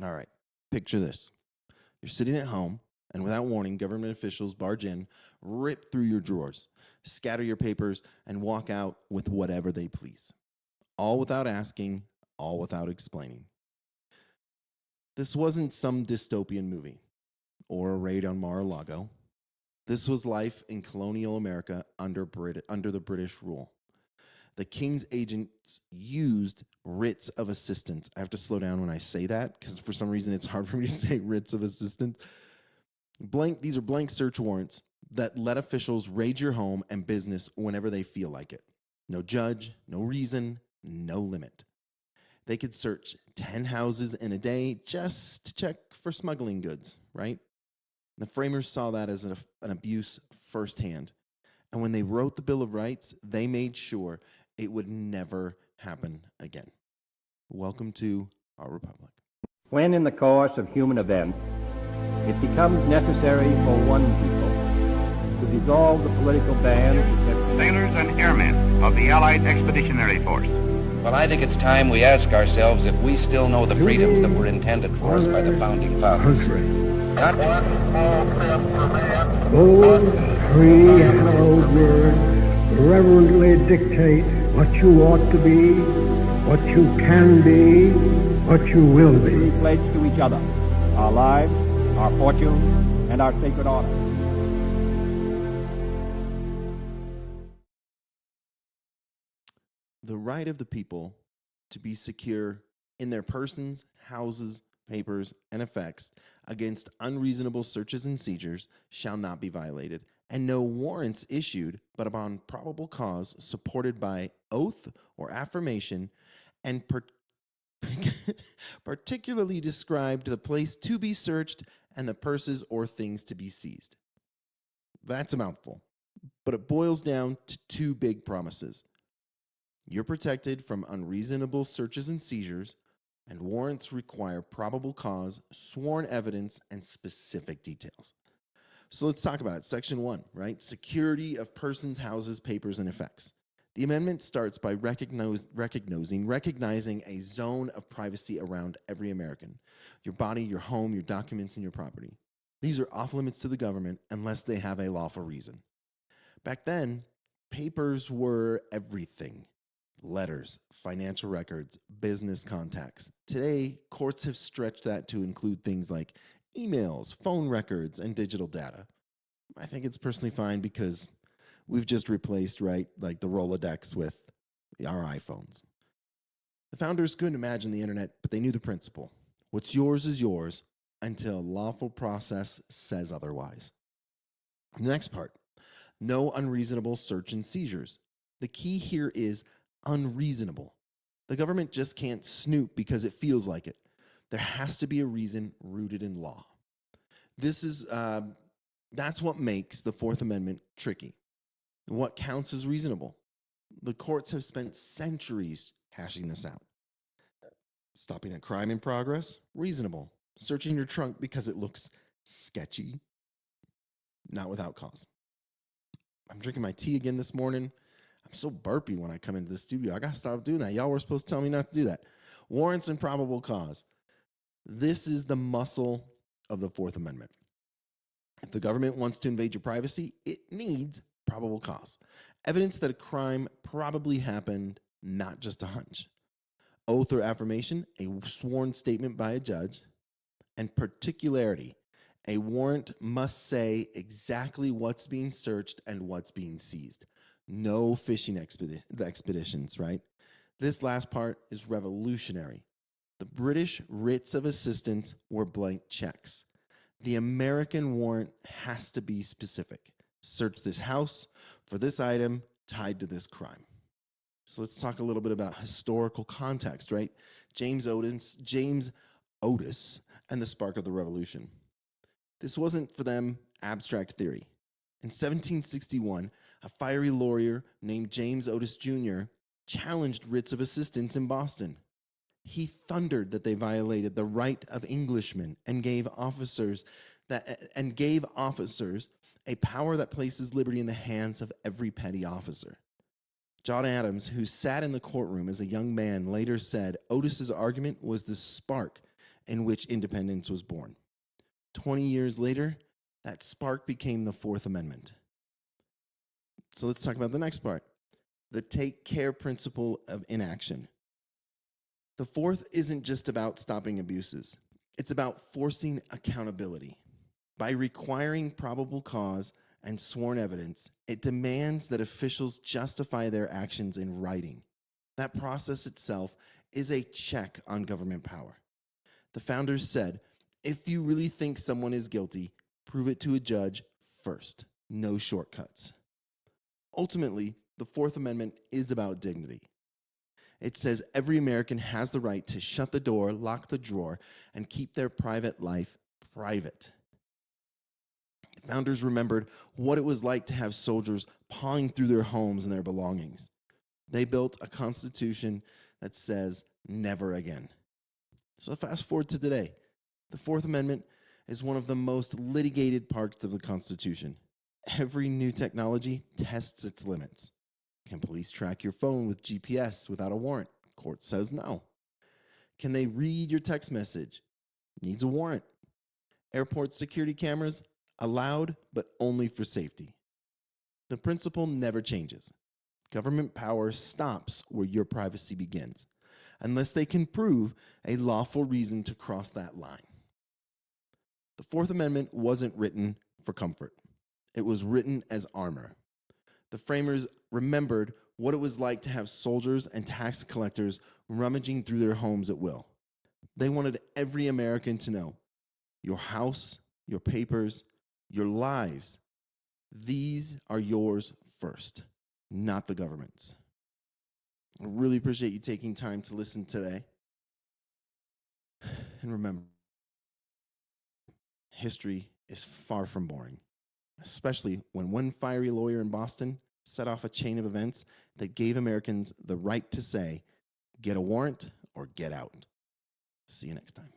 All right, picture this. You're sitting at home, and without warning, government officials barge in, rip through your drawers, scatter your papers, and walk out with whatever they please. All without asking, all without explaining. This wasn't some dystopian movie or a raid on Mar-a-Lago. This was life in colonial America under the British rule. The king's agents used writs of assistance. I have to slow down when I say that because for some reason it's hard for me to say writs of assistance. These are blank search warrants that let officials raid your home and business whenever they feel like it. No judge, no reason, no limit. They could search 10 houses in a day just to check for smuggling goods, right? The framers saw that as an abuse firsthand. And when they wrote the Bill of Rights, they made sure it would never happen again. Welcome to our republic. When in the course of human events it becomes necessary for one people to dissolve the political band, sailors and airmen of the Allied Expeditionary Force. Well, I think it's time we ask ourselves if we still know the freedoms that were intended for us by the founding fathers. Not Those three hallowed words reverently dictate what you ought to be, what you can be, what you will be. we pledge to each other our lives, our fortunes, and our sacred honor. The right of the people to be secure in their persons, houses, papers, and effects against unreasonable searches and seizures shall not be violated, and no warrants issued but upon probable cause supported by oath or affirmation, and particularly described the place to be searched and the purses or things to be seized. That's a mouthful, but it boils down to two big promises. You're protected from unreasonable searches and seizures, and warrants require probable cause, sworn evidence, and specific details. So let's talk about it. Section 1, right? Security of persons, houses, papers, and effects. The amendment starts by recognizing a zone of privacy around every American. Your body, your home, your documents, and your property. These are off limits to the government unless they have a lawful reason. Back then, papers were everything. Letters, financial records, business contacts. Today, courts have stretched that to include things like emails, phone records, and digital data. I think it's personally fine because we've just replaced, right, like the Rolodex with our iPhones. The founders couldn't imagine the internet, but they knew the principle. What's yours is yours until lawful process says otherwise. The next part, no unreasonable search and seizures. The key here is unreasonable. The government just can't snoop because it feels like it. There has to be a reason rooted in law. That's what makes the Fourth Amendment tricky. What counts as reasonable? The courts have spent centuries hashing this out. Stopping a crime in progress? Reasonable. Searching your trunk because it looks sketchy? Not without cause. I'm drinking my tea again this morning. I'm so burpy when I come into the studio. I got to stop doing that. Y'all were supposed to tell me not to do that. Warrants and probable cause. This is the muscle of the Fourth Amendment. If the government wants to invade your privacy, it needs probable cause. Evidence that a crime probably happened, not just a hunch. Oath or affirmation, a sworn statement by a judge. And particularity, a warrant must say exactly what's being searched and what's being seized. No fishing expeditions, right? This last part is revolutionary. The British writs of assistance were blank checks. The American warrant has to be specific. Search this house for this item tied to this crime. So let's talk a little bit about historical context, right? James Otis and the spark of the revolution. This wasn't for them abstract theory. In 1761, a fiery lawyer named James Otis Jr. challenged writs of assistance in Boston. He thundered that they violated the right of Englishmen and gave officers a power that places liberty in the hands of every petty officer. John Adams, who sat in the courtroom as a young man, later said Otis's argument was the spark in which independence was born. 20 years later, that spark became the Fourth Amendment. So let's talk about the next part, the take care principle of inaction. The fourth isn't just about stopping abuses. It's about forcing accountability. By requiring probable cause and sworn evidence, it demands that officials justify their actions in writing. That process itself is a check on government power. The founders said, if you really think someone is guilty, prove it to a judge first. No shortcuts. Ultimately, the Fourth Amendment is about dignity. It says every American has the right to shut the door, lock the drawer, and keep their private life private. The founders remembered what it was like to have soldiers pawing through their homes and their belongings. They built a constitution that says never again. So fast forward to today. The Fourth Amendment is one of the most litigated parts of the Constitution. Every new technology tests its limits. Can police track your phone with GPS without a warrant? Court says no. Can they read your text message? Needs a warrant. Airport security cameras? Allowed, but only for safety. The principle never changes. Government power stops where your privacy begins, unless they can prove a lawful reason to cross that line. The Fourth Amendment wasn't written for comfort. It was written as armor. The framers remembered what it was like to have soldiers and tax collectors rummaging through their homes at will. They wanted every American to know your house, your papers, your lives, these are yours first, not the government's. I really appreciate you taking time to listen today. And remember, history is far from boring, especially when one fiery lawyer in Boston set off a chain of events that gave Americans the right to say, get a warrant or get out. See you next time.